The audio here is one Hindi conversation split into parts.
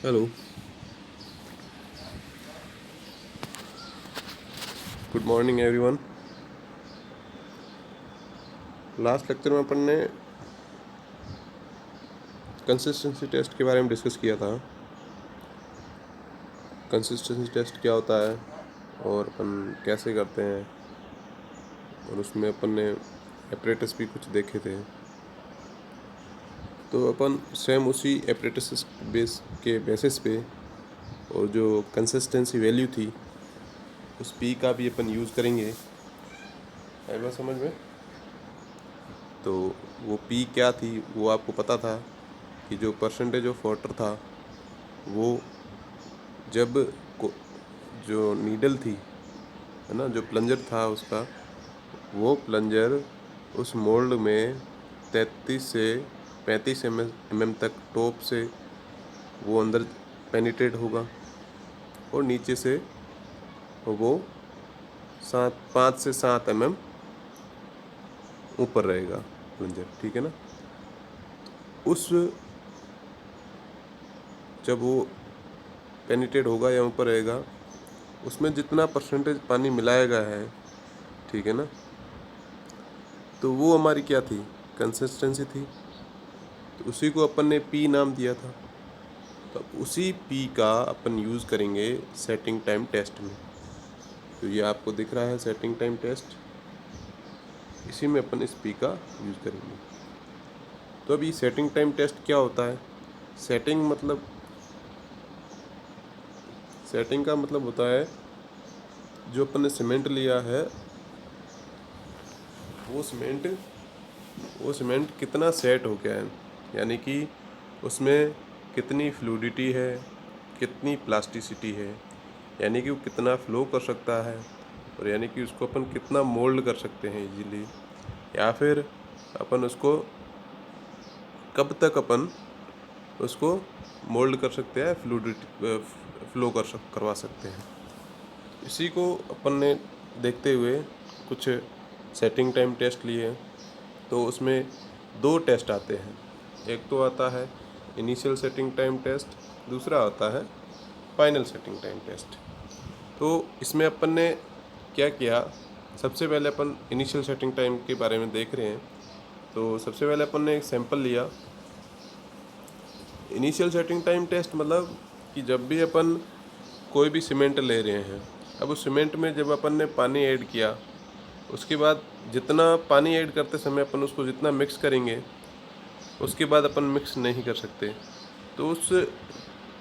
Hello. Good morning everyone. Last lecture में अपन ने कंसिस्टेंसी टेस्ट के बारे में डिस्कस किया था। कंसिस्टेंसी टेस्ट क्या होता है और अपन कैसे करते हैं, और उसमें अपन ने एपरेटस भी कुछ देखे थे। तो अपन सेम उसी एपरेटस के बेसिस पे और जो कंसिस्टेंसी वैल्यू थी उस पी का भी अपन यूज़ करेंगे। है बात समझ में? तो वो पी क्या थी वो आपको पता था कि जो परसेंटेज ऑफ वाटर था वो जब जो नीडल थी, है ना, जो प्लंजर था उसका, वो प्लंजर उस मोल्ड में 33 से 35 mm तक टॉप से वो अंदर पेनिट्रेट होगा और नीचे से वो 5 से 7 mm ऊपर रहेगा प्लंजर। ठीक है ना? उस जब वो पेनिट्रेट होगा या ऊपर रहेगा, उसमें जितना परसेंटेज पानी मिलाया गया है, ठीक है ना, तो वो हमारी क्या थी? कंसिस्टेंसी थी। तो उसी को अपन ने पी नाम दिया था। तो उसी पी का अपन यूज़ करेंगे सेटिंग टाइम टेस्ट में। तो ये आपको दिख रहा है सेटिंग टाइम टेस्ट, इसी में अपन इस पी का यूज़ करेंगे। तो अभी सेटिंग टाइम टेस्ट क्या होता है? सेटिंग का मतलब होता है जो अपन ने सीमेंट लिया है वो सीमेंट कितना सेट हो गया है, यानी कि उसमें कितनी फ्लूडिटी है, कितनी प्लास्टिसिटी है, यानी कि वो कितना फ्लो कर सकता है, और यानी कि उसको अपन कितना मोल्ड कर सकते हैं इजीली, या फिर अपन उसको कब तक अपन उसको मोल्ड कर सकते हैं, फ्लूडिटी फ्लो करवा सकते हैं। इसी को अपन ने देखते हुए कुछ सेटिंग टाइम टेस्ट लिए। तो उसमें 2 टेस्ट आते हैं। एक तो आता है इनिशियल सेटिंग टाइम टेस्ट, दूसरा आता है फाइनल सेटिंग टाइम टेस्ट। तो इसमें अपन ने क्या किया, सबसे पहले अपन इनिशियल सेटिंग टाइम के बारे में देख रहे हैं। तो सबसे पहले अपन ने एक सैंपल लिया। इनिशियल सेटिंग टाइम टेस्ट मतलब कि जब भी अपन कोई भी सीमेंट ले रहे हैं, अब उस सीमेंट में जब अपन ने पानी ऐड किया, उसके बाद जितना पानी ऐड करते समय अपन उसको जितना मिक्स करेंगे, उसके बाद अपन मिक्स नहीं कर सकते। तो उस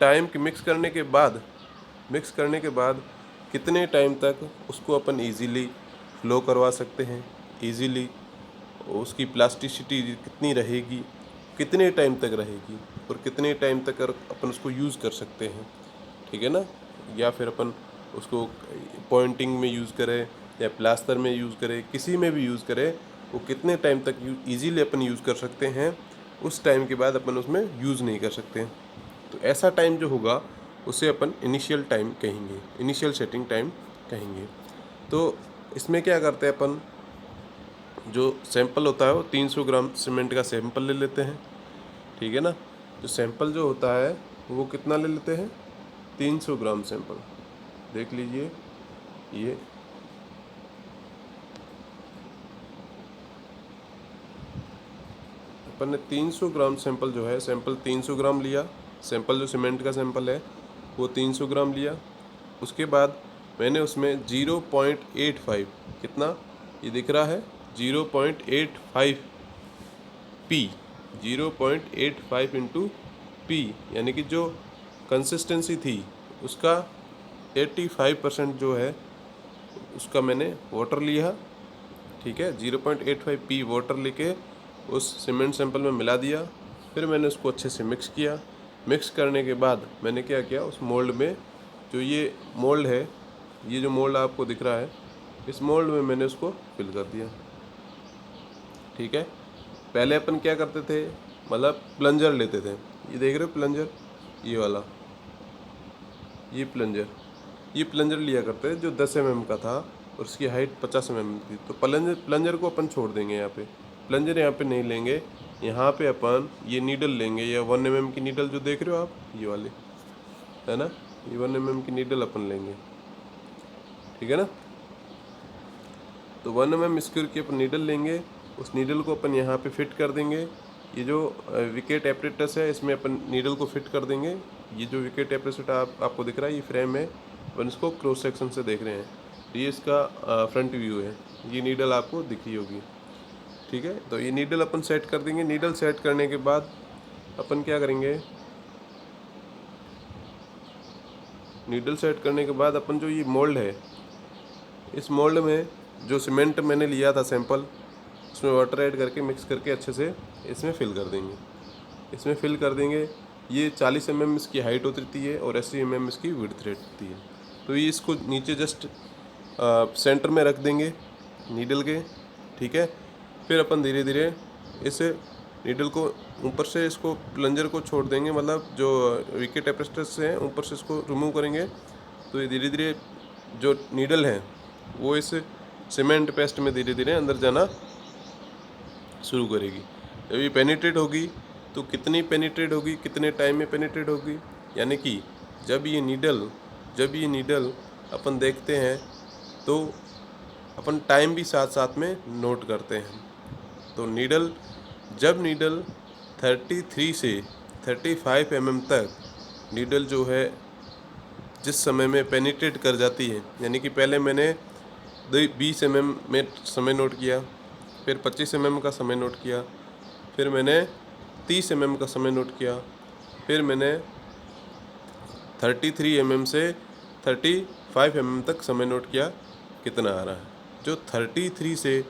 टाइम की मिक्स करने के बाद कितने टाइम तक उसको अपन इजीली फ्लो करवा सकते हैं, इजीली उसकी प्लास्टिसिटी कितनी रहेगी, कितने टाइम तक रहेगी, और कितने टाइम तक अपन उसको यूज़ कर सकते हैं। ठीक है ना? या फिर अपन उसको पॉइंटिंग में यूज़ करें या प्लास्टर में यूज़ करें, किसी में भी यूज़ करें, वो कितने टाइम तक ईजीली अपन यूज़ कर सकते हैं, उस टाइम के बाद अपन उसमें यूज़ नहीं कर सकते। तो ऐसा टाइम जो होगा उसे अपन इनिशियल टाइम कहेंगे, इनिशियल सेटिंग टाइम कहेंगे। तो इसमें क्या करते हैं अपन, जो सैंपल होता है वो 300 ग्राम सीमेंट का सैंपल ले लेते हैं। ठीक है ना? जो सैंपल जो होता है वो कितना ले लेते हैं? 300 ग्राम सैंपल। देख लीजिए, ये अपन ने 300 ग्राम सैंपल जो है, सैंपल 300 ग्राम लिया। सैंपल जो सीमेंट का सैंपल है वो 300 ग्राम लिया। उसके बाद मैंने उसमें 0.85, कितना ये दिख रहा है, 0.85 पी, 0.85 इंटू पी, यानी कि जो कंसिस्टेंसी थी उसका 85% जो है उसका मैंने वाटर लिया। ठीक है, 0.85 पी वाटर लेके उस सीमेंट सैंपल में मिला दिया। फिर मैंने उसको अच्छे से मिक्स किया। मिक्स करने के बाद मैंने क्या किया, उस मोल्ड में, जो ये मोल्ड है, ये जो मोल्ड आपको दिख रहा है, इस मोल्ड में मैंने उसको फिल कर दिया। ठीक है, पहले अपन क्या करते थे, मतलब प्लंजर लेते थे। ये देख रहे हो प्लंजर, ये वाला, ये प्लंजर लिया करते थे जो 10 mm का था और उसकी हाइट 50 mm थी। तो प्लंजर को अपन छोड़ देंगे, यहाँ पे प्लंजर यहाँ पे नहीं लेंगे। यहाँ पे अपन ये नीडल लेंगे, या 1 mm की नीडल जो देख रहे हो आप, ये वाली, है ना। ये 1 mm की नीडल अपन लेंगे, ठीक है ना। तो 1 mm स्क्वायर की अपन नीडल लेंगे, उस नीडल को अपन यहाँ पे फिट कर देंगे। ये जो विकेट एपरेटस है इसमें अपन नीडल को फिट कर देंगे। ये जो विकेट एपरेटस आपको दिख रहा है, ये फ्रेम है, अपन इसको क्रॉस सेक्शन से देख रहे हैं। तो ये इसका फ्रंट व्यू है, ये नीडल आपको दिखी होगी, ठीक है। तो ये नीडल अपन सेट कर देंगे। नीडल सेट करने के बाद अपन क्या करेंगे, नीडल सेट करने के बाद अपन जो ये मोल्ड है, इस मोल्ड में जो सीमेंट मैंने लिया था सैंपल, उसमें वाटर ऐड करके मिक्स करके अच्छे से इसमें फिल कर देंगे। इसमें फिल कर देंगे। ये 40 mm इसकी हाइट होती है और 80 mm इसकी विड्थ रहती है। तो ये इसको नीचे जस्ट सेंटर में रख देंगे नीडल के, ठीक है। फिर अपन धीरे धीरे इस नीडल को ऊपर से इसको प्लंजर को छोड़ देंगे, मतलब जो विकेट एपरेटस से हैं ऊपर से इसको रिमूव करेंगे। तो ये धीरे धीरे जो नीडल है वो इस सीमेंट पेस्ट में धीरे धीरे अंदर जाना शुरू करेगी। जब ये पेनिट्रेट होगी तो कितनी पेनिट्रेट होगी, कितने टाइम में पेनिट्रेट होगी, यानी कि जब ये नीडल अपन देखते हैं तो अपन टाइम भी साथ साथ में नोट करते हैं। तो जब नीडल 33 से 35 mm तक नीडल जो है जिस समय में पेनिट्रेट कर जाती है, यानी कि पहले मैंने 20 mm में समय नोट किया, फिर 25 mm का समय नोट किया, फिर मैंने 30 mm का समय नोट किया, फिर मैंने 33 mm से 35 mm तक समय नोट किया, कितना आ रहा है। जो 33 से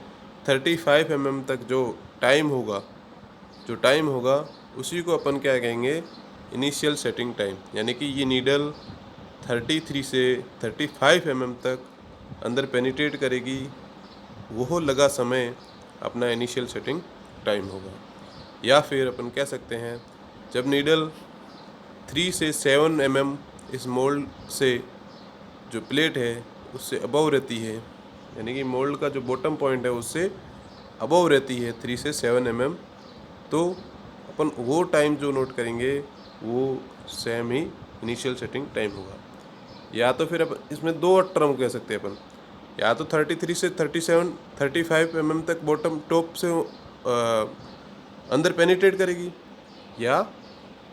35 mm तक जो टाइम होगा उसी को अपन क्या कहेंगे, इनिशियल सेटिंग टाइम। यानी कि ये नीडल 33 से 35 mm तक अंदर पेनिट्रेट करेगी, वो लगा समय अपना इनिशियल सेटिंग टाइम होगा। या फिर अपन कह सकते हैं जब नीडल 3 से 7 mm इस मोल्ड से जो प्लेट है उससे अबव रहती है, यानी कि मोल्ड का जो बॉटम पॉइंट है उससे अबव रहती है 3 से 7 mm, तो अपन वो टाइम जो नोट करेंगे वो सेम ही इनिशियल सेटिंग टाइम होगा। या तो फिर अब इसमें दो टर्म कह सकते हैं अपन, या तो 33 से 35 mm तक बॉटम टॉप से अंदर पेनिट्रेट करेगी, या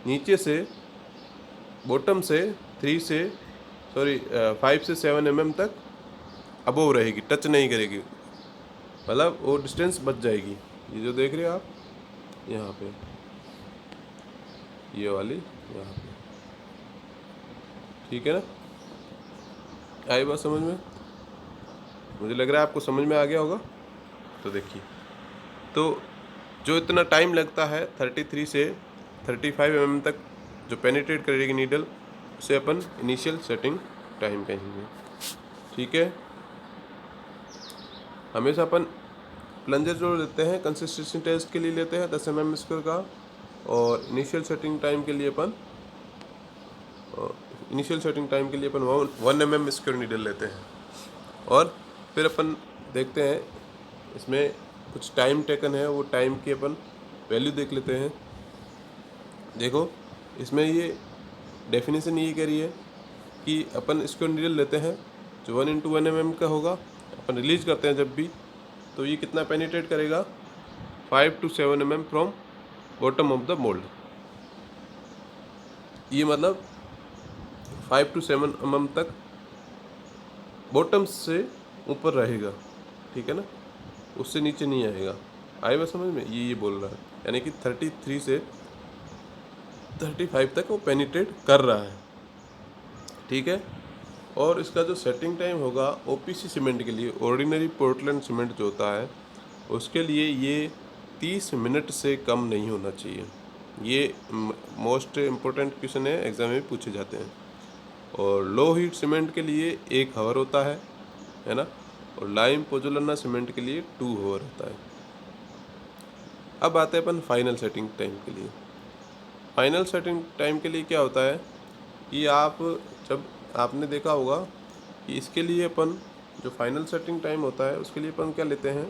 नीचे से बॉटम से 5 से 7 mm तक अबव रहेगी, टच नहीं करेगी, मतलब वो डिस्टेंस बच जाएगी। ये जो देख रहे हो आप यहाँ पे, ये वाली यहाँ पे, ठीक है ना। आई बात समझ में? मुझे लग रहा है आपको समझ में आ गया होगा। तो देखिए, तो जो इतना टाइम लगता है 33 से 35 mm तक जो पेनिट्रेट करेगी नीडल, उसे अपन इनिशियल सेटिंग टाइम कहेंगे, ठीक है। हमेशा अपन प्लंजर जो लेते हैं कंसिस्टेंसी टेस्ट के लिए लेते हैं 10 mm स्क्वायर का, और इनिशियल सेटिंग टाइम के लिए अपन 1 mm स्क्वायर नीडल लेते हैं। और फिर अपन देखते हैं इसमें कुछ टाइम टेकन है, वो टाइम की अपन वैल्यू देख लेते हैं। देखो इसमें ये डेफिनेशन ये कह रही है कि अपन स्क्वायर नीडल लेते हैं जो 1 × 1 mm का होगा, अपन रिलीज करते हैं जब भी, तो ये कितना पेनिट्रेट करेगा, 5 to 7 mm from bottom of the mould. ये मतलब 5 to 7 mm तक बॉटम से ऊपर रहेगा, ठीक है ना, उससे नीचे नहीं आएगा। आए बात समझ में? ये बोल रहा है, यानी कि 33 से 35 तक वो पेनिट्रेट कर रहा है, ठीक है। और इसका जो सेटिंग टाइम होगा ओपीसी सीमेंट के लिए, ऑर्डिनरी पोर्टलैंड सीमेंट जो होता है, उसके लिए ये 30 मिनट से कम नहीं होना चाहिए। ये मोस्ट इम्पोर्टेंट क्वेश्चन है, एग्जाम में पूछे जाते हैं। और लो हीट सीमेंट के लिए 1 आवर होता है ना, और लाइम पोजोलाना सीमेंट के लिए 2 आवर होता है। अब आते हैं अपन फाइनल सेटिंग टाइम के लिए। फाइनल सेटिंग टाइम के लिए क्या होता है कि जब आपने देखा होगा कि इसके लिए अपन जो फाइनल सेटिंग टाइम होता है उसके लिए अपन क्या लेते हैं,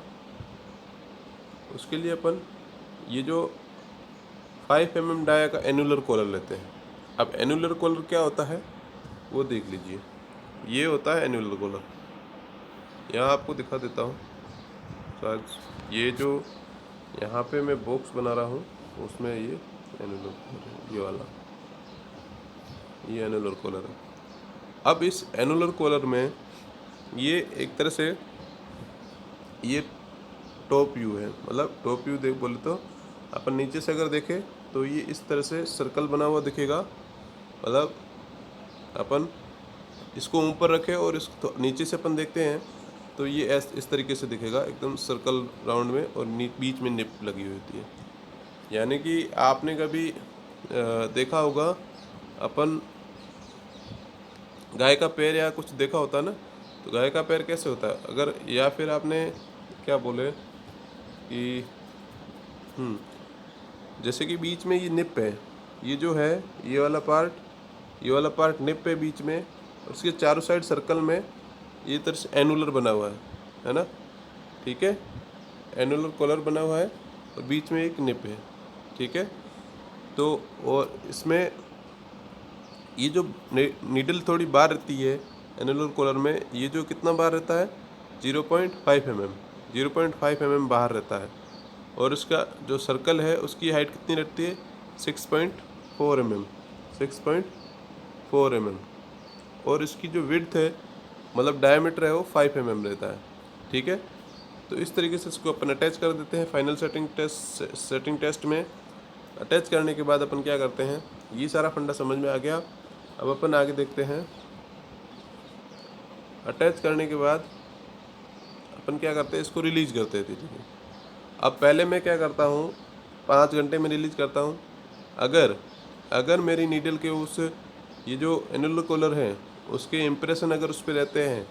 उसके लिए अपन ये जो 5 mm डाया का एनुलर कॉलर लेते हैं, अब एनुलर कॉलर क्या होता है वो देख लीजिए। ये होता है एनुलर कॉलर, यहाँ आपको दिखा देता हूँ शायद। ये जो यहाँ पे मैं बॉक्स बना रहा हूँ उसमें ये एनुलर कॉलर है, ये वाला, ये एनुलर कॉलर है। अब इस एनुलर कॉलर में ये एक तरह से ये टॉप व्यू है, मतलब टॉप व्यू देख बोले तो अपन नीचे से अगर देखें तो ये इस तरह से सर्कल बना हुआ दिखेगा। मतलब अपन इसको ऊपर रखें और इस नीचे से अपन देखते हैं तो ये इस तरीके से दिखेगा, एकदम सर्कल राउंड में, और बीच में निप लगी हुई होती है। यानी कि आपने कभी देखा होगा अपन गाय का पैर या कुछ देखा होता है ना, तो गाय का पैर कैसे होता है, अगर या फिर आपने क्या बोले कि जैसे कि बीच में ये निप है, ये जो है ये वाला पार्ट निप है बीच में, और उसके चारों साइड सर्कल में ये तरह से एनुलर बना हुआ है ना, ठीक है, एनुलर कॉलर बना हुआ है और बीच में एक निप है, ठीक है। तो और इसमें ये जो नीडल थोड़ी बाहर रहती है एनुलर कॉलर में, ये जो कितना बाहर रहता है 0.5 mm, 0.5 mm बाहर रहता है, और उसका जो सर्कल है उसकी हाइट कितनी रहती है 6.4 mm, 6.4 mm, और इसकी जो विड्थ है मतलब डायमीटर है वो 5 mm रहता है, ठीक है। तो इस तरीके से इसको अपन अटैच कर देते हैं फाइनल सेटिंग टेस्ट में। अटैच करने के बाद अपन क्या करते हैं, ये सारा फंडा समझ में आ गया। अब अपन आगे देखते हैं। अटैच करने के बाद अपन क्या करते हैं, इसको रिलीज करते हैं धीरे। अब पहले मैं क्या करता हूँ 5 घंटे में रिलीज करता हूँ। अगर मेरी नीडल के उस ये जो एनुलर कॉलर है उसके इम्प्रेशन अगर उस पर रहते हैं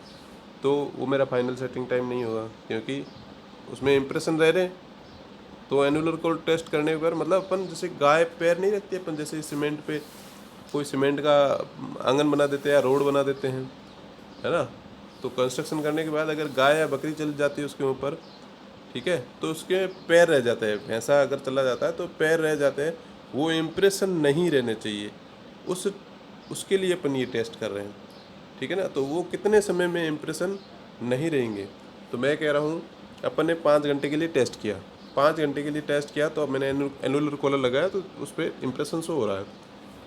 तो वो मेरा फाइनल सेटिंग टाइम नहीं होगा, क्योंकि उसमें इम्प्रेशन रह रहे। तो एनुलर कॉलर टेस्ट करने पर मतलब अपन जैसे गाय पैर नहीं रखती अपन, जैसे सीमेंट पे कोई सीमेंट का आंगन बना देते हैं या रोड बना देते हैं, है ना। तो कंस्ट्रक्शन करने के बाद अगर गाय या बकरी चल जाती है उसके ऊपर, ठीक है, तो उसके पैर रह जाते हैं। भैंसा अगर चला जाता है तो पैर रह जाते हैं, वो इम्प्रेशन नहीं रहने चाहिए। उसके लिए अपन ये टेस्ट कर रहे हैं, ठीक है ना। तो वो कितने समय में इम्प्रेशन नहीं रहेंगे, तो मैं कह रहा हूँ अपन ने 5 घंटे के लिए टेस्ट किया। 5 घंटे के लिए टेस्ट किया तो अब मैंने एनुलर कॉलर लगाया तो उस पर इम्प्रेशन शो हो रहा है।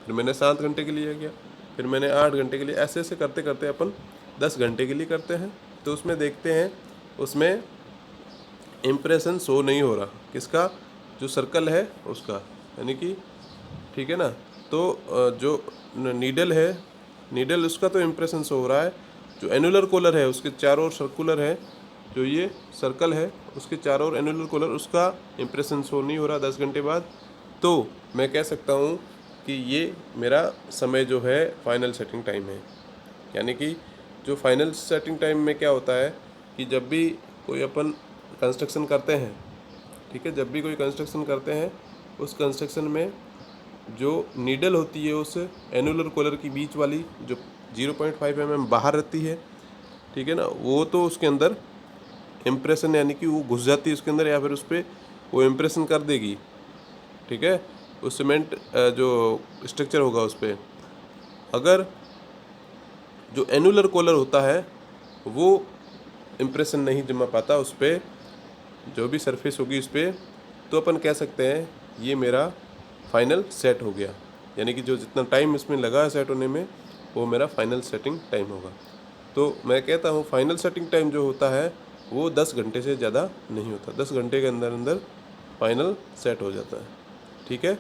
फिर मैंने 7 घंटे के लिए किया, फिर मैंने 8 घंटे के लिए, ऐसे ऐसे करते करते अपन 10 घंटे के लिए करते हैं। तो उसमें देखते हैं उसमें इम्प्रेशन शो नहीं हो रहा, किसका, जो सर्कल है उसका, यानी कि, ठीक है ना। तो जो नीडल है, नीडल उसका तो इम्प्रेशन शो हो रहा है। जो एनुलर कॉलर है उसके चारों ओर सर्कुलर है, जो ये सर्कल है उसके चारों ओर एनुलर कॉलर, उसका इम्प्रेशन शो नहीं हो रहा 10 घंटे बाद। तो मैं कह सकता हूँ कि ये मेरा समय जो है फाइनल सेटिंग टाइम है। यानी कि जो फाइनल सेटिंग टाइम में क्या होता है कि जब भी कोई अपन कंस्ट्रक्शन करते हैं, ठीक है, जब भी कोई कंस्ट्रक्शन करते हैं उस कंस्ट्रक्शन में जो नीडल होती है उस एनुलर कॉलर की बीच वाली जो 0.5 mm बाहर रहती है, ठीक है ना, वो तो उसके अंदर इम्प्रेशन यानी कि वो घुस जाती है उसके अंदर, या फिर उस पर वो इम्प्रेशन कर देगी, ठीक है, उस सीमेंट जो स्ट्रक्चर होगा उस पर। अगर जो एनुलर कॉलर होता है वो इम्प्रेशन नहीं जमा पाता उस पर, जो भी सरफेस होगी उस पर, तो अपन कह सकते हैं ये मेरा फाइनल सेट हो गया। यानी कि जो जितना टाइम इसमें लगा है सेट होने में वो मेरा फाइनल सेटिंग टाइम होगा। तो मैं कहता हूँ फाइनल सेटिंग टाइम जो होता है वो 10 घंटे से ज़्यादा नहीं होता, 10 घंटे के अंदर अंदर फाइनल सेट हो जाता है, ठीक है।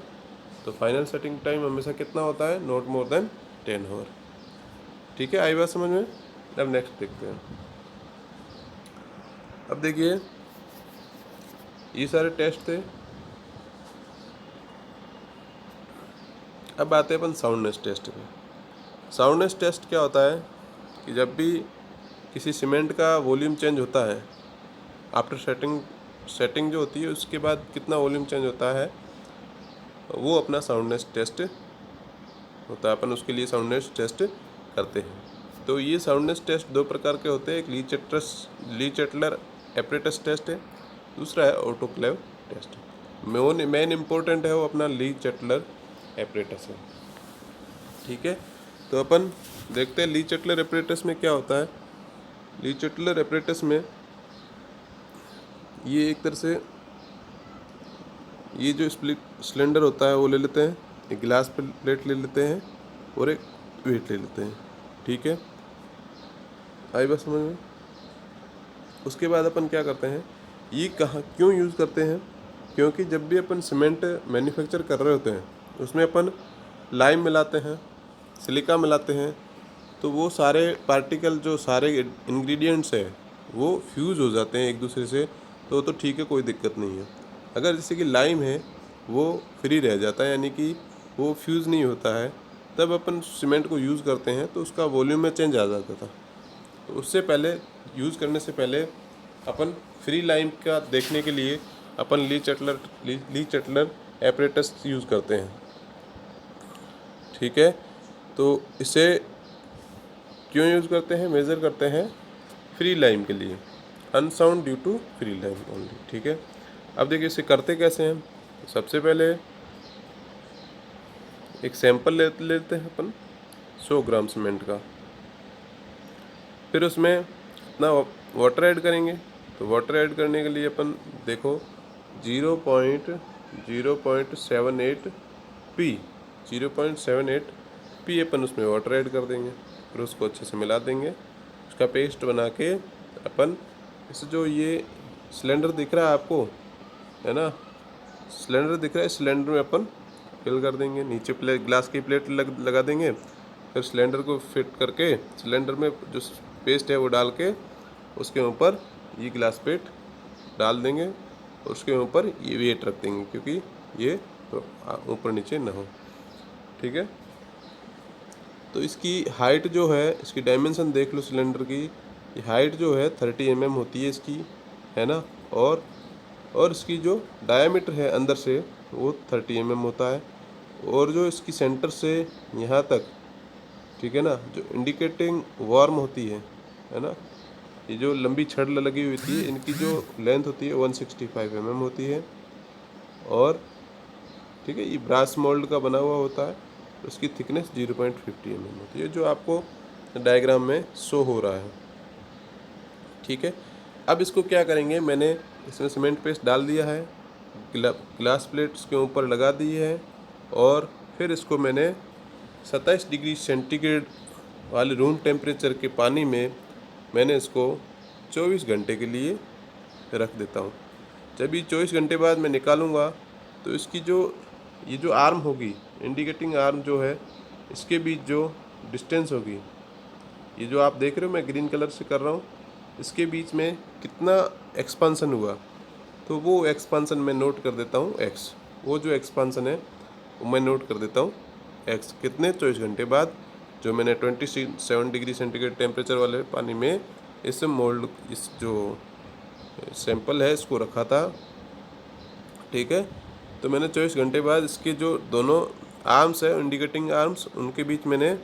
तो फाइनल सेटिंग टाइम हमेशा कितना होता है, नॉट मोर देन 10 आवर, ठीक है। आई बात समझ में। अब नेक्स्ट देखते हैं। अब देखिए ये सारे टेस्ट थे। अब आते हैं अपन साउंडनेस टेस्ट पे। साउंडनेस टेस्ट क्या होता है कि जब भी किसी सीमेंट का वॉल्यूम चेंज होता है आफ्टर सेटिंग जो होती है उसके बाद कितना वॉल्यूम चेंज होता है वो अपना साउंडनेस टेस्ट होता है। अपन उसके लिए साउंडनेस टेस्ट करते हैं। तो ये साउंडनेस टेस्ट 2 प्रकार के होते हैं। एक ली चैटलर एपरेटस टेस्ट है, दूसरा है ऑटोक्लेव टेस्ट। मेन इम्पोर्टेंट है वो अपना ली चैटलर एपरेटस है। ठीक है। तो अपन देखते हैं ली चटलर एपरेटस में क्या होता है। ली चटलर एपरेटस में ये एक तरह से ये जो स्प्लिट सिलेंडर होता है वो ले लेते हैं, एक गिलास प्लेट ले लेते हैं और एक वेट ले लेते हैं। ठीक है, आई बात समझ में। उसके बाद अपन क्या करते हैं, ये कहाँ क्यों यूज़ करते हैं, क्योंकि जब भी अपन सीमेंट मैन्युफैक्चर कर रहे होते हैं उसमें अपन लाइम मिलाते हैं, सिलिका मिलाते हैं, तो वो सारे पार्टिकल जो सारे इंग्रेडिएंट्स है वो फ्यूज़ हो जाते हैं एक दूसरे से। तो ठीक है, कोई दिक्कत नहीं है। अगर जैसे कि लाइम है वो फ्री रह जाता है, यानी कि वो फ्यूज़ नहीं होता है, तब अपन सीमेंट को यूज़ करते हैं तो उसका वॉल्यूम में चेंज आ जाता था। तो उससे पहले यूज़ करने से पहले अपन फ्री लाइम का देखने के लिए अपन ली चटलर एपरेटस यूज़ करते हैं। ठीक है, तो इसे क्यों यूज़ करते हैं, मेज़र करते हैं फ्री लाइम के लिए, unsound due to free lime only. ठीक है, अब देखिए इसे करते कैसे हैं। सबसे पहले एक सैंपल लेते हैं अपन 100 ग्राम सीमेंट का, फिर उसमें अपना वाटर ऐड करेंगे। तो वाटर ऐड करने के लिए अपन देखो 0.078 पी 0.78 पी अपन उसमें वाटर ऐड कर देंगे, फिर उसको अच्छे से मिला देंगे। उसका पेस्ट बना के अपन इस जो ये सिलेंडर दिख रहा है आपको, है ना, सिलेंडर दिख रहा है, सिलेंडर में अपन फिल कर देंगे। नीचे प्लेट ग्लास की प्लेट लगा देंगे, फिर सिलेंडर को फिट करके सिलेंडर में जो पेस्ट है वो डाल के उसके ऊपर ये ग्लास प्लेट डाल देंगे और उसके ऊपर ये वेट रख देंगे, क्योंकि ये ऊपर नीचे ना हो। ठीक है, तो इसकी हाइट जो है, इसकी डायमेंशन देख लो सिलेंडर की, ये हाइट जो है 30 mm होती है इसकी, है ना, और इसकी जो डायमीटर है अंदर से वो 30 mm होता है, और जो इसकी सेंटर से यहाँ तक, ठीक है ना, जो इंडिकेटिंग वार्म होती है ना, ये जो लंबी छड़ लगी हुई थी, इनकी जो लेंथ होती है 165 mm होती है। और ठीक है, ये ब्रास मोल्ड का बना हुआ होता है, उसकी थिकनेस 0.50 mm होती है, जो आपको डायग्राम में शो हो रहा है। ठीक है, अब इसको क्या करेंगे, मैंने इसमें सीमेंट पेस्ट डाल दिया है, ग्लास प्लेट्स के ऊपर लगा दी है, और फिर इसको मैंने 27 डिग्री सेंटीग्रेड वाले रूम टेम्परेचर के पानी में मैंने इसको 24 घंटे के लिए रख देता हूँ। जब ये 24 घंटे बाद मैं निकालूंगा तो इसकी ये जो आर्म होगी, इंडिकेटिंग आर्म जो है, इसके बीच जो डिस्टेंस होगी, ये जो आप देख रहे हो मैं ग्रीन कलर से कर रहा हूँ, इसके बीच में कितना एक्सपांसन हुआ, तो वो एक्सपांसन मैं नोट कर देता हूँ x। वो जो एक्सपांसन है वो मैं नोट कर देता हूँ x, कितने 24 घंटे बाद, जो मैंने 27 डिग्री सेंटीग्रेड टेम्परेचर वाले पानी में इस मोल्ड, इस जो सैंपल है इसको रखा था। ठीक है, तो मैंने 24 घंटे बाद इसके जो दोनों आर्म्स है, इंडिकेटिंग आर्म्स, उनके बीच मैंने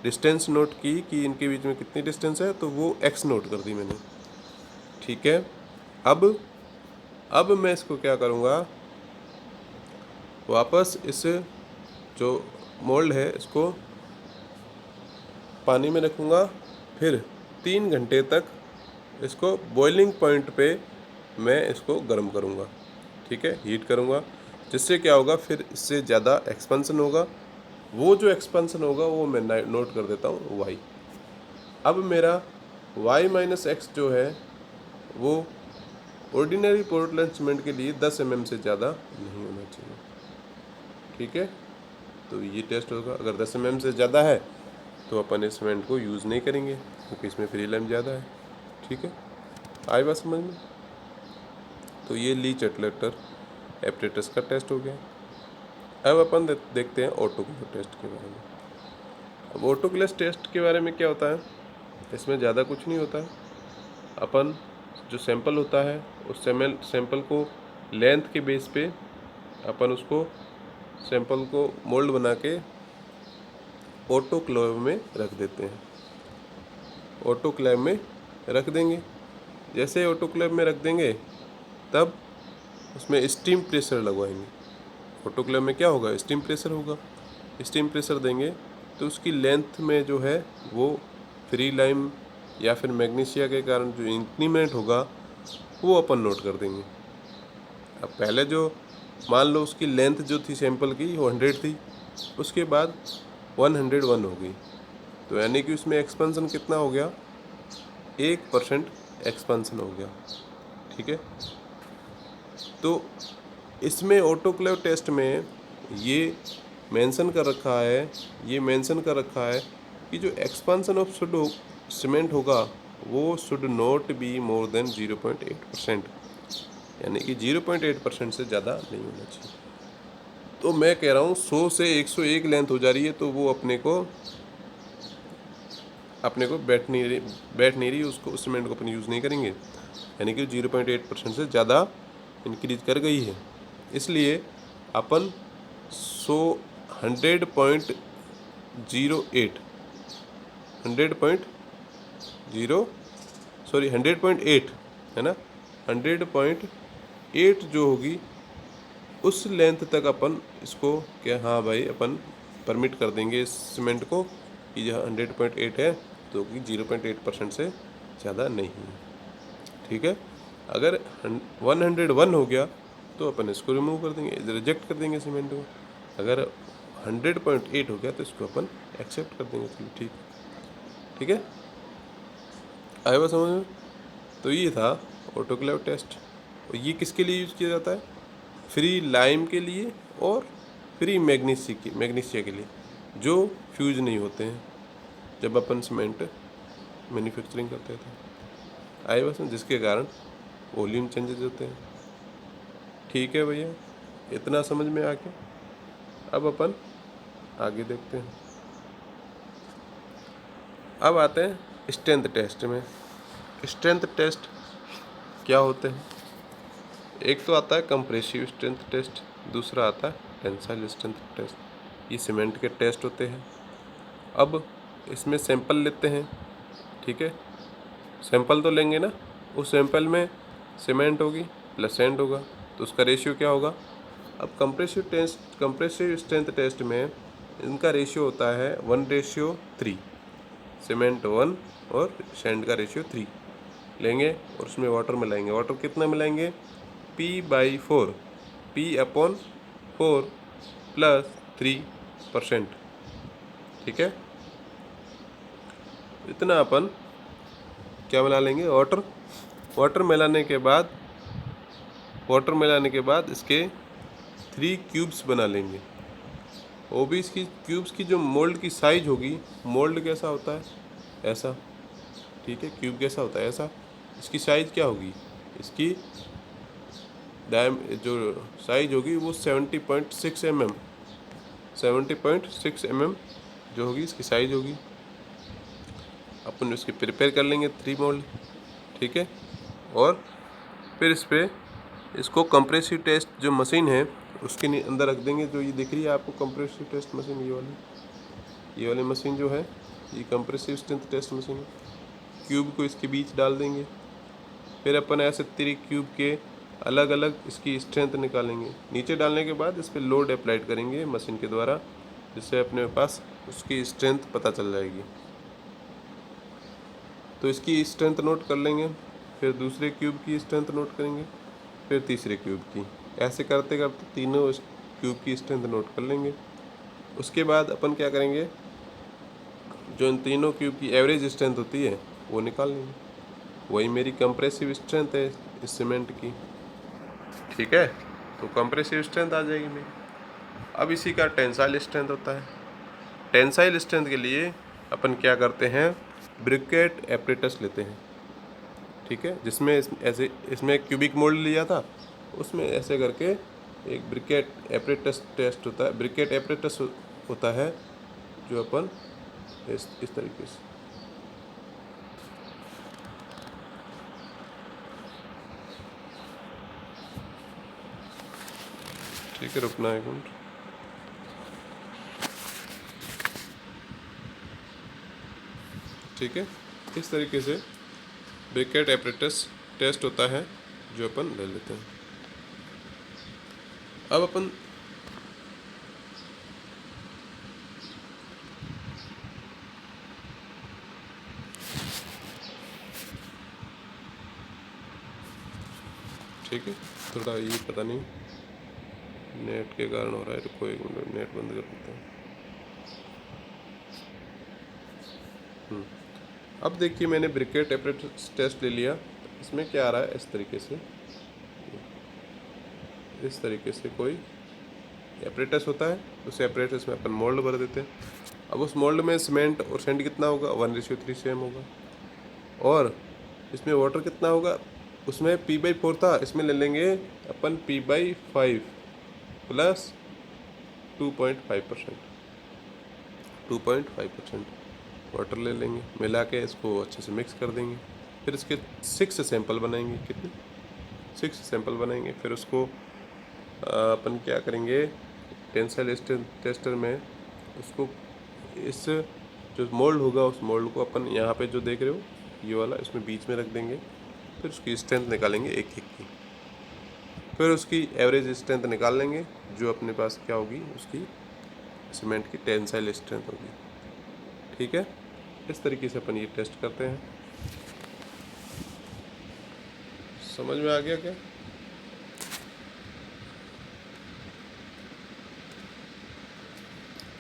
डिस्टेंस नोट की कि इनके बीच में कितनी डिस्टेंस है, तो वो x नोट कर दी मैंने। ठीक है, अब मैं इसको क्या करूँगा, वापस इस जो मोल्ड है इसको पानी में रखूँगा, फिर 3 घंटे तक इसको बॉइलिंग पॉइंट पे मैं इसको गर्म करूँगा। ठीक है, हीट करूँगा, जिससे क्या होगा, फिर इससे ज़्यादा एक्सपेंशन होगा। वो जो एक्सपेंशन होगा वो मैं नोट कर देता हूँ y। अब मेरा y-x जो है वो ऑर्डिनरी पोर्टलैंड सीमेंट के लिए 10 mm से ज़्यादा नहीं होना चाहिए। ठीक है, तो ये टेस्ट होगा। अगर 10 mm से ज़्यादा है तो अपन इस सीमेंट को यूज़ नहीं करेंगे, क्योंकि इसमें फ्री लाइम ज़्यादा है। ठीक है, आई बात समझ में। तो ये ली चटलर एपरेटस का टेस्ट हो गया। अब अपन देखते हैं ऑटोक्लेव टेस्ट के बारे में। अब ऑटोक्लेव टेस्ट के बारे में क्या होता है, इसमें ज़्यादा कुछ नहीं होता है। अपन जो सैंपल होता है उस सैंपल को लेंथ के बेस पे अपन उसको सैंपल को मोल्ड बना के ऑटोक्लेव में रख देते हैं। ऑटोक्लेव में रख देंगे, जैसे ऑटोक्लेव में रख देंगे तब उसमें स्टीम प्रेशर लगवाएंगे। ऑटोक्लेव में क्या होगा, स्टीम प्रेशर होगा। स्टीम प्रेशर देंगे तो उसकी लेंथ में जो है वो फ्री लाइम या फिर मैग्नीशिया के कारण जो इंक्रीमेंट होगा वो अपन नोट कर देंगे। अब पहले जो मान लो उसकी लेंथ जो थी सैंपल की वो 100 थी, उसके बाद 101 हो गई, तो यानी कि उसमें एक्सपेंशन कितना हो गया, 1% एक्सपेंशन हो गया। ठीक है, तो इसमें ऑटोक्लेव टेस्ट में ये मेंशन कर रखा है, कि जो एक्सपेंशन ऑफ सीमेंट होगा वो should not be more than 0.8%, यानी कि 0.8% से ज़्यादा नहीं होना चाहिए। तो मैं कह रहा हूँ 100 से 101 लेंथ हो जा रही है तो वो अपने को बैठ नहीं रही, उसको उस सीमेंट को अपन यूज़ नहीं करेंगे, यानी कि 0.8% से ज़्यादा इंक्रीज कर गई है। इसलिए अपन 100.08 100.8 है ना, 100.8 जो होगी उस लेंथ तक अपन इसको क्या, हाँ भाई अपन परमिट कर देंगे इस सीमेंट को कि यह 100.8 है, तो कि 0.8% से ज़्यादा नहीं है। ठीक है, अगर 101 हो गया तो अपन इसको रिमूव कर देंगे, रिजेक्ट कर देंगे सीमेंट को। अगर 100.8 हो गया तो इसको अपन एक्सेप्ट कर देंगे। चलिए ठीक है, आए बात समझ में। तो ये था ऑटोक्लेव टेस्ट, और ये किसके लिए यूज़ किया जाता है, फ्री लाइम के लिए और फ्री मैग्नीशिया के लिए, जो फ्यूज नहीं होते हैं जब अपन सीमेंट मैन्युफैक्चरिंग करते थे। आए बस, जिसके कारण वॉल्यूम चेंजेस होते हैं। ठीक है भैया, इतना समझ में आ गया। अब अपन आगे देखते हैं। अब आते हैं स्ट्रेंथ टेस्ट में। स्ट्रेंथ टेस्ट क्या होते हैं, एक तो आता है कंप्रेसिव स्ट्रेंथ टेस्ट, दूसरा आता है टेंसाइल स्ट्रेंथ टेस्ट। ये सीमेंट के टेस्ट होते हैं। अब इसमें सैंपल लेते हैं, ठीक है, सैंपल तो लेंगे ना, उस सैंपल में सीमेंट होगी प्लस सैंड होगा, तो उसका रेशियो क्या होगा। अब कंप्रेसिव स्ट्रेंथ टेस्ट में इनका रेशियो होता है 1:3, सीमेंट 1 और सैंड का रेशियो 3 लेंगे और उसमें वाटर मिलाएंगे। वाटर कितना मिलाएंगे, P/4, P/4 प्लस 3%। ठीक है, इतना अपन क्या मिला लेंगे, वाटर मिलाने के बाद इसके 3 क्यूब्स बना लेंगे। वो भी इसकी क्यूब्स की जो मोल्ड की साइज होगी, मोल्ड कैसा होता है, ऐसा, ठीक है, क्यूब कैसा होता है, ऐसा। इसकी साइज क्या होगी, इसकी जो साइज होगी वो 70.6 mm जो होगी इसकी साइज होगी। अपन इसके प्रिपेयर कर लेंगे 3 मोल्ड, ठीक है, और फिर इसको कंप्रेसिव टेस्ट जो मशीन है उसके अंदर रख देंगे। जो ये दिख रही है आपको कंप्रेसिव टेस्ट मशीन, ये वाली मशीन जो है ये कंप्रेसिव स्ट्रेंथ टेस्ट मशीन है। क्यूब को इसके बीच डाल देंगे, फिर अपन ऐसे 3 क्यूब के अलग अलग इसकी स्ट्रेंथ निकालेंगे। नीचे डालने के बाद इस पर लोड अप्लाइड करेंगे मशीन के द्वारा, जिससे अपने पास उसकी स्ट्रेंथ पता चल जाएगी। तो इसकी स्ट्रेंथ नोट कर लेंगे, फिर दूसरे क्यूब की स्ट्रेंथ नोट करेंगे, फिर तीसरे क्यूब की, ऐसे करते करते तीनों क्यूब की स्ट्रेंथ नोट कर लेंगे। उसके बाद अपन क्या करेंगे, जो इन तीनों क्यूब की एवरेज स्ट्रेंथ होती है वो निकाल लेंगे। वही मेरी कंप्रेसिव स्ट्रेंथ है इस सीमेंट की। ठीक है, तो कंप्रेसिव स्ट्रेंथ आ जाएगी मेरी। अब इसी का टेंसाइल स्ट्रेंथ होता है। टेंसाइल स्ट्रेंथ के लिए अपन क्या करते हैं, ब्रिकेट एपरेटस लेते हैं, ठीक है, जिसमें इसमें क्यूबिक मोल्ड लिया था, उसमें ऐसे करके एक ब्रिकेट एपरेटस टेस्ट होता है, ब्रिकेट एपरेटस होता है, जो अपन इस तरीके से, ठीक है, रुकना एक मिनट। ठीक है, इस तरीके से ब्रिकेट एपरेटस टेस्ट होता है जो अपन ले लेते हैं। अब अपन ठीक है। थोड़ा ये पता नहीं नेट के कारण हो रहा है, रुको एक मिनट, नेट बंद कर देता हूँ। अब देखिए मैंने ब्रिकेट एपरेटस टेस्ट ले लिया। इसमें क्या आ रहा है, इस तरीके से कोई एपरेटस होता है। उस एपरेटस में अपन मोल्ड भर देते हैं। अब उस मोल्ड में सीमेंट और सैंड कितना होगा, 1:3 सेम होगा। और इसमें वाटर कितना होगा, उसमें P/4 था, इसमें ले लेंगे अपन P/5 प्लस 2.5%, 2.5% वाटर ले लेंगे, मिला के इसको अच्छे से मिक्स कर देंगे। फिर इसके 6 सैंपल बनाएंगे। कितने, 6 सैंपल बनाएंगे। फिर उसको अपन क्या करेंगे, टेंसाइल टेस्टर में उसको, इस जो मोल्ड होगा उस मोल्ड को अपन यहाँ पे जो देख रहे हो ये वाला, इसमें बीच में रख देंगे। फिर उसकी स्ट्रेंथ निकालेंगे एक एक की। फिर उसकी एवरेज स्ट्रेंथ निकाल लेंगे, जो अपने पास क्या होगी, उसकी सीमेंट की टेंसाइल स्ट्रेंथ होगी। ठीक है, इस तरीके से अपन ये टेस्ट करते हैं। समझ में आ गया क्या?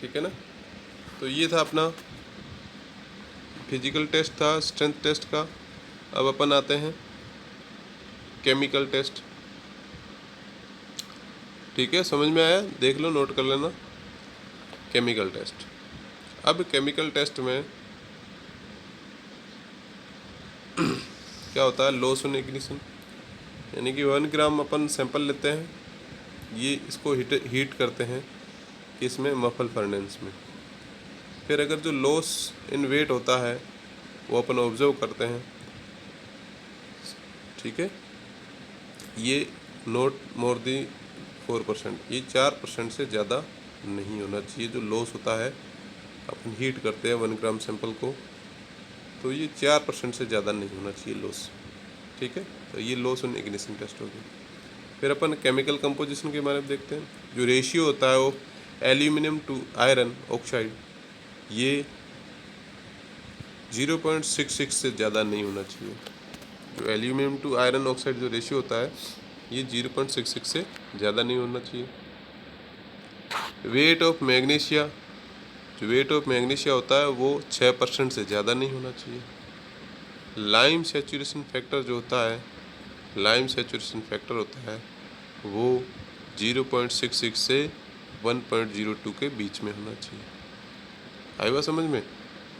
ठीक है ना। तो ये था अपना फिजिकल टेस्ट, था स्ट्रेंथ टेस्ट का। अब अपन आते हैं केमिकल टेस्ट। ठीक है, समझ में आया, देख लो, नोट कर लेना। Chemical test. अब केमिकल टेस्ट में क्या होता है, लॉस ऑन इग्निशन, यानी कि 1 ग्राम अपन सैंपल लेते हैं, ये इसको हीट करते हैं किसमें, मफल फर्नेस में। फिर अगर जो लॉस इन वेट होता है वो अपन ऑब्जर्व करते हैं। ठीक है, ये नॉट मोर दी 4%, ये 4% से ज़्यादा नहीं होना चाहिए। जो लॉस होता है, अपन हीट करते हैं 1 ग्राम सैंपल को, तो ये 4% से ज़्यादा नहीं होना चाहिए लॉस। ठीक है, तो ये लॉस ऑन इग्निशन टेस्ट हो गया। फिर अपन केमिकल कंपोजिशन के बारे में देखते हैं। जो रेशियो होता है वो एल्यूमिनियम टू आयरन ऑक्साइड, ये 0.66 से ज़्यादा नहीं होना चाहिए। जो एल्यूमिनियम टू आयरन ऑक्साइड जो रेशियो होता है, ये 0.66 से ज़्यादा नहीं होना चाहिए। वेट ऑफ मैग्नीशिया, जो वेट ऑफ मैग्नीशिया होता है वो 6% से ज़्यादा नहीं होना चाहिए। लाइम सैचुरेशन फैक्टर जो होता है, लाइम सैचुरेशन फैक्टर होता है वो 0.66 से 1.02 के बीच में होना चाहिए। आई बात समझ में?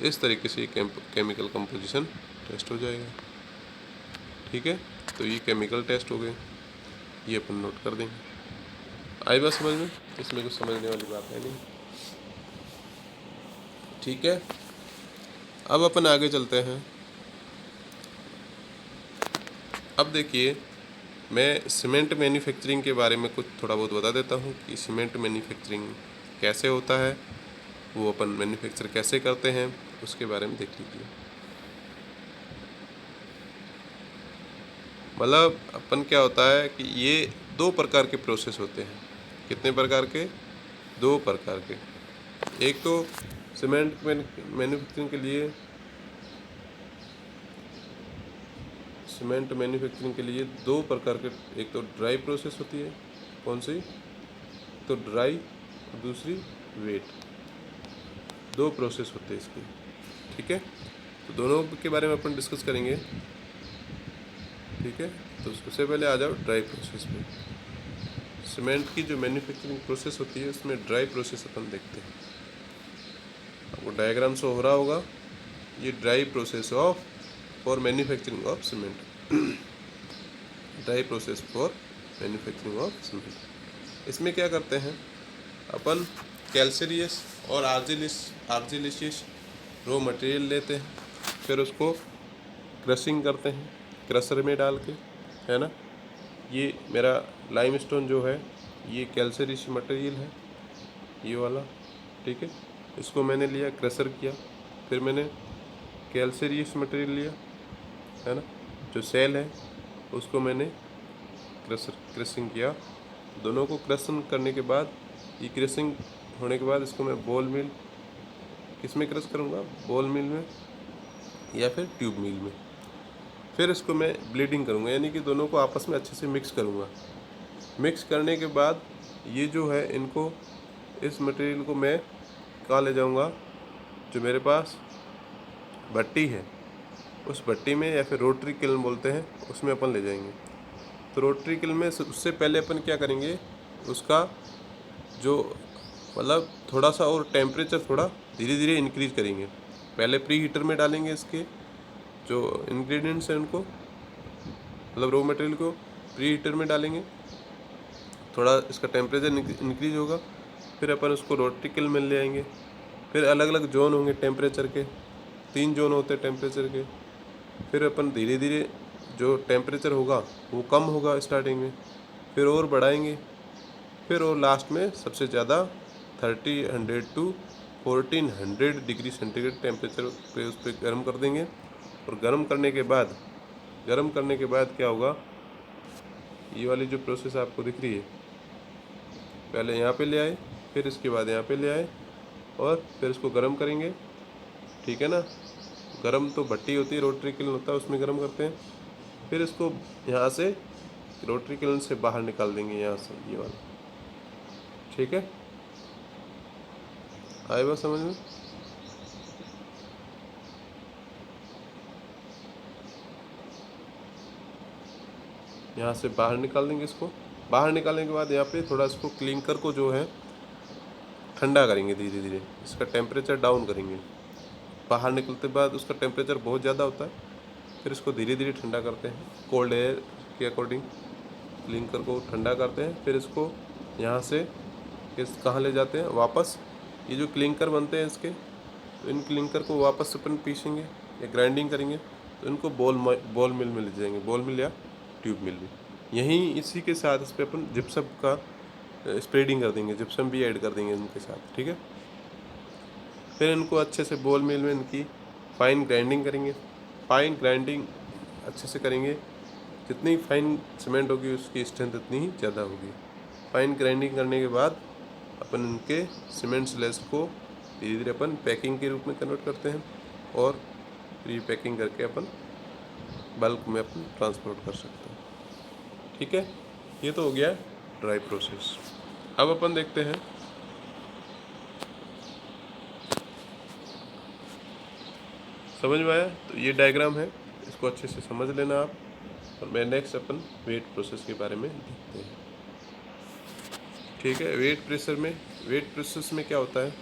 इस तरीके से केमिकल कंपोजिशन टेस्ट हो जाएगा। ठीक है, तो ये केमिकल टेस्ट हो गए, ये अपन नोट कर देंगे। आई बात समझ में? इसमें कुछ समझने वाली बात है नहीं। ठीक है, अब अपन आगे चलते हैं। अब देखिए, मैं सीमेंट मैन्युफैक्चरिंग के बारे में कुछ थोड़ा बहुत बता देता हूँ कि सीमेंट मैन्युफैक्चरिंग कैसे होता है, वो अपन मैन्युफैक्चर कैसे करते हैं, उसके बारे में देख लीजिए। मतलब अपन क्या होता है कि ये 2 प्रकार के प्रोसेस होते हैं। कितने प्रकार के? 2 प्रकार के। एक तो सीमेंट मैन्युफैक्चरिंग के लिए, सीमेंट मैन्युफैक्चरिंग के लिए 2 प्रकार के, एक तो ड्राई प्रोसेस होती है। कौन सी? तो ड्राई, और दूसरी वेट। 2 प्रोसेस होते हैं इसकी। ठीक है, तो दोनों के बारे में अपन डिस्कस करेंगे। ठीक है, तो सबसे पहले आ जाओ ड्राई प्रोसेस में। सीमेंट की जो मैन्युफैक्चरिंग प्रोसेस होती है उसमें ड्राई प्रोसेस अपन देखते हैं। आपको डायग्राम शो हो रहा होगा, ये dry process of for manufacturing of cement. Dry process for manufacturing of cement. इसमें क्या करते हैं अपन, कैल्शियस और आर्जिलिशियस रॉ मटेरियल लेते हैं, फिर उसको क्रशिंग करते हैं क्रशर में डाल के, है ना। ये मेरा लाइमस्टोन जो है ये कैल्शियस मटेरियल है, ये वाला। ठीक है, इसको मैंने लिया, क्रशर किया, फिर मैंने कैल्शियस मटेरियल लिया, है ना, जो सेल है उसको मैंने क्रशिंग किया। दोनों को क्रशिंग करने के बाद, ये क्रशिंग होने के बाद इसको मैं बॉल मिल, किस में क्रश करूँगा, बॉल मिल में या फिर ट्यूब मिल में। फिर इसको मैं ब्लीडिंग करूँगा, यानी कि दोनों को आपस में अच्छे से मिक्स करूँगा। मिक्स करने के बाद ये जो है इनको, इस मटेरियल को मैं कहाँ ले जाऊँगा, जो मेरे पास भट्टी है उस भट्टी में, या फिर रोटरी किल्न बोलते हैं, उसमें अपन ले जाएंगे। तो रोटरी किल्न में उससे पहले अपन क्या करेंगे, उसका जो मतलब थोड़ा सा और टेम्परेचर थोड़ा धीरे धीरे इंक्रीज करेंगे। पहले प्री हीटर में डालेंगे इसके जो इंग्रेडिएंट्स हैं उनको, मतलब रॉ मटेरियल को प्री हीटर में डालेंगे, थोड़ा इसका टेम्परेचर इंक्रीज होगा। फिर अपन उसको रोटरी किल्न में ले आएंगे। फिर अलग अलग जोन होंगे टेम्परेचर के, 3 जोन होते हैं टेम्परेचर के। फिर अपन धीरे धीरे जो टेम्परेचर होगा वो कम होगा स्टार्टिंग में, फिर और बढ़ाएंगे, फिर और लास्ट में सबसे ज़्यादा 3000 टू 1400 डिग्री सेंटीग्रेड टेम्परेचर पे उस पर गर्म कर देंगे। और गर्म करने के बाद क्या होगा, ये वाली जो प्रोसेस आपको दिख रही है, पहले यहाँ पे ले आए, फिर इसके बाद यहाँ पे ले आए, और फिर इसको गर्म करेंगे। ठीक है ना, गरम तो भट्टी होती है, रोटरी किल्न होता है, उसमें गरम करते हैं। फिर इसको यहाँ से रोटरी किल्न से बाहर निकाल देंगे, यहाँ से ये वाला। ठीक है, आए बात समझ में? यहाँ से बाहर निकाल देंगे इसको। बाहर निकालने के बाद यहाँ पे थोड़ा इसको क्लिंकर को जो है ठंडा करेंगे, धीरे धीरे इसका टेम्परेचर डाउन करेंगे। बाहर निकलते बाद उसका टेम्परेचर बहुत ज़्यादा होता है, फिर इसको धीरे धीरे ठंडा करते हैं कोल्ड एयर के अकॉर्डिंग, क्लिंकर को ठंडा करते हैं। फिर इसको यहाँ से कहाँ ले जाते हैं वापस, ये जो क्लिंकर बनते हैं इसके, तो इन क्लिंकर को वापस अपन पीसेंगे या ग्राइंडिंग करेंगे, तो इनको बॉल मिल में ले जाएंगे, बॉल मिल या ट्यूब मिल में। यहीं इसी के साथ इस पर अपन जिप्सम का स्प्रेडिंग कर देंगे, जिप्सम भी ऐड कर देंगे इनके साथ। ठीक है, फिर इनको अच्छे से बॉल मिल में इनकी फाइन ग्राइंडिंग करेंगे। फाइन ग्राइंडिंग अच्छे से करेंगे, जितनी फाइन सीमेंट होगी उसकी स्ट्रेंथ उतनी ही ज़्यादा होगी। फाइन ग्राइंडिंग करने के बाद अपन इनके सीमेंट स्लैश को धीरे धीरे अपन पैकिंग के रूप में कन्वर्ट करते हैं, और प्री पैकिंग करके अपन बल्क में अपन ट्रांसपोर्ट कर सकते हैं। ठीक है, ये तो हो गया ड्राई प्रोसेस। अब अपन देखते हैं समझ में आया? तो ये डायग्राम है, इसको अच्छे से समझ लेना आप। और मैं नेक्स्ट अपन वेट प्रोसेस के बारे में देखते हैं। ठीक है, वेट प्रोसेस में क्या होता है,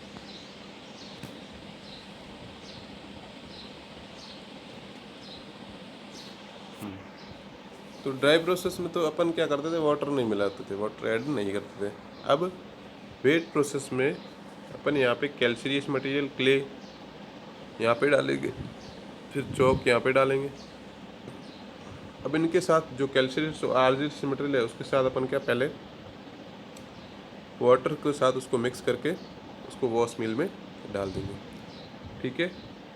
तो ड्राई प्रोसेस में तो अपन क्या करते थे, वाटर नहीं मिलाते थे, वाटर ऐड नहीं करते थे। अब वेट प्रोसेस में अपन यहाँ पे कैल्शियस मटेरियल क्ले यहाँ पे डालेंगे, फिर चौक यहाँ पे डालेंगे। अब इनके साथ जो कैल्शियस और आर्जिलस मटेरियल है उसके साथ अपन क्या, पहले वाटर के साथ उसको मिक्स करके उसको वॉश मिल में डाल देंगे। ठीक है,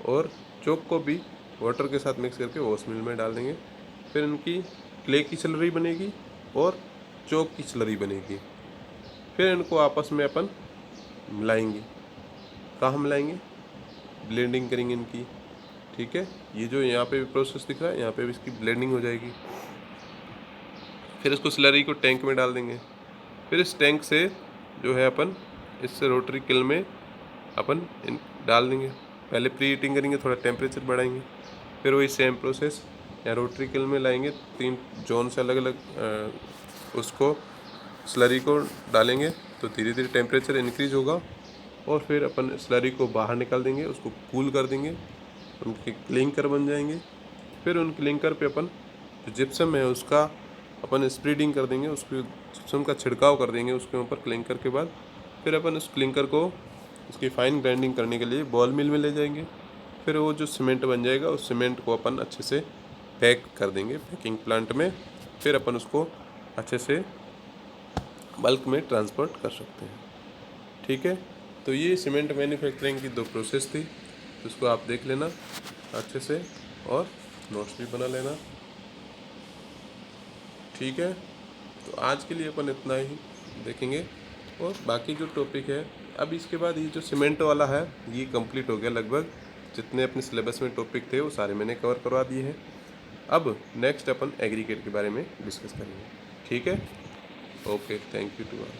और चौक को भी वाटर के साथ मिक्स करके वॉश मिल में डाल देंगे। फिर इनकी क्ले की स्लरी बनेगी और चौक की स्लरी बनेगी। फिर इनको आपस में अपन मिलाएंगे। कहाँ मिलाएंगे, ब्लेंडिंग करेंगे इनकी। ठीक है, ये जो यहाँ पे भी प्रोसेस दिख रहा है, यहाँ पे भी इसकी ब्लेंडिंग हो जाएगी। फिर इसको स्लरी को टैंक में डाल देंगे। फिर इस टैंक से जो है अपन इससे रोटरी किल्न में अपन डाल देंगे। पहले प्री हीटिंग करेंगे, थोड़ा टेम्परेचर बढ़ाएंगे, फिर वही सेम प्रोसेस या रोटरी किल्न में लाएंगे। 3 जोन से अलग अलग उसको स्लरी को डालेंगे, तो धीरे धीरे टेम्परेचर इंक्रीज होगा। और फिर अपन स्लरी को बाहर निकाल देंगे, उसको कूल कर देंगे, उनके क्लिंकर बन जाएंगे। फिर उन क्लिंकर पे अपन जो जिप्सम है उसका अपन स्प्रेडिंग कर देंगे, उसको जिप्सम का छिड़काव कर देंगे उसके ऊपर क्लिंकर के बाद। फिर अपन उस क्लिंकर को उसकी फाइन ग्राइंडिंग करने के लिए बॉल मिल में ले जाएंगे। फिर वो जो सीमेंट बन जाएगा उस सीमेंट को अपन अच्छे से पैक कर देंगे पैकिंग प्लांट में। फिर अपन उसको अच्छे से बल्क में ट्रांसपोर्ट कर सकते हैं। ठीक है, तो ये सीमेंट मैन्युफैक्चरिंग की 2 प्रोसेस थी, उसको आप देख लेना अच्छे से और नोट्स भी बना लेना। ठीक है, तो आज के लिए अपन इतना ही देखेंगे, और बाकी जो टॉपिक है अब इसके बाद ये जो सीमेंट वाला है ये कंप्लीट हो गया लगभग। जितने अपने सिलेबस में टॉपिक थे वो सारे मैंने कवर करवा दिए हैं। अब नेक्स्ट अपन एग्रीगेट के बारे में डिस्कस करेंगे। ठीक है, okay, thank you to all.